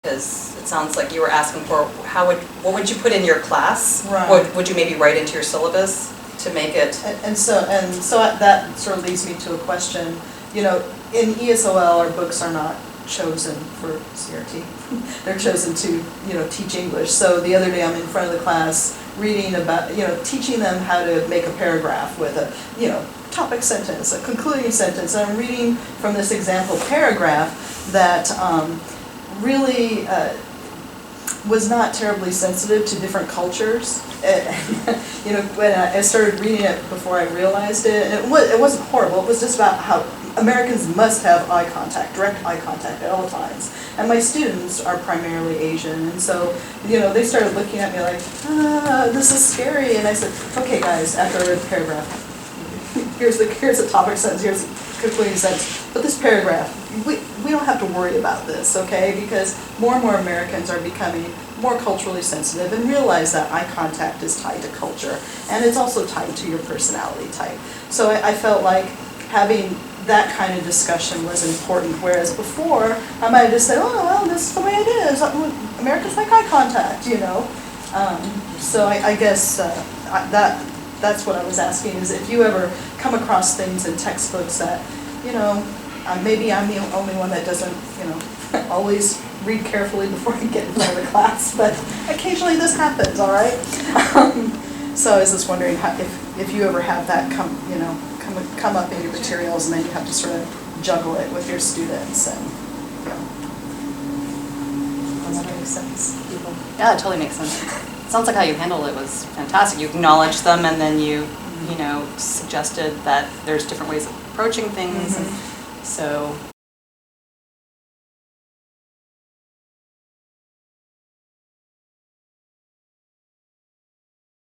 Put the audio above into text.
Because it sounds like you were asking for what would you put in your class? Right. What would you maybe write into your syllabus to make it? And so that sort of leads me to a question. You know, in ESOL, our books are not chosen for CRT. They're chosen to, you know, teach English. So the other day I'm in front of the class reading about, you know, teaching them how to make a paragraph with a, you know, topic sentence, a concluding sentence. And I'm reading from this example paragraph that really was not terribly sensitive to different cultures. You know, when I started reading it before I realized it, and it wasn't horrible. It was just about how Americans must have eye contact, direct eye contact at all times. And my students are primarily Asian, and so, you know, they started looking at me like, this is scary. And I said, okay guys, after I read the paragraph, here's the topic sentence, here's the concluding sentence. But this paragraph, we don't have to worry about this, okay? Because more and more Americans are becoming more culturally sensitive and realize that eye contact is tied to culture, and it's also tied to your personality type. So I felt like having that kind of discussion was important, whereas before I might have just said, oh, well, this is the way it is. Americans like eye contact, you know. So I guess that's what I was asking, is if you ever come across things in textbooks that, you know, maybe I'm the only one that doesn't, you know, always read carefully before I get in front of the class, but occasionally this happens, all right? So I was just wondering if you ever have that come up in your materials, and then you have to sort of juggle it with your students, and, you know. Does that make sense? Yeah, it totally makes sense. It sounds like how you handled it was fantastic. You acknowledged them, and then you know, suggested that there's different ways of approaching things, and so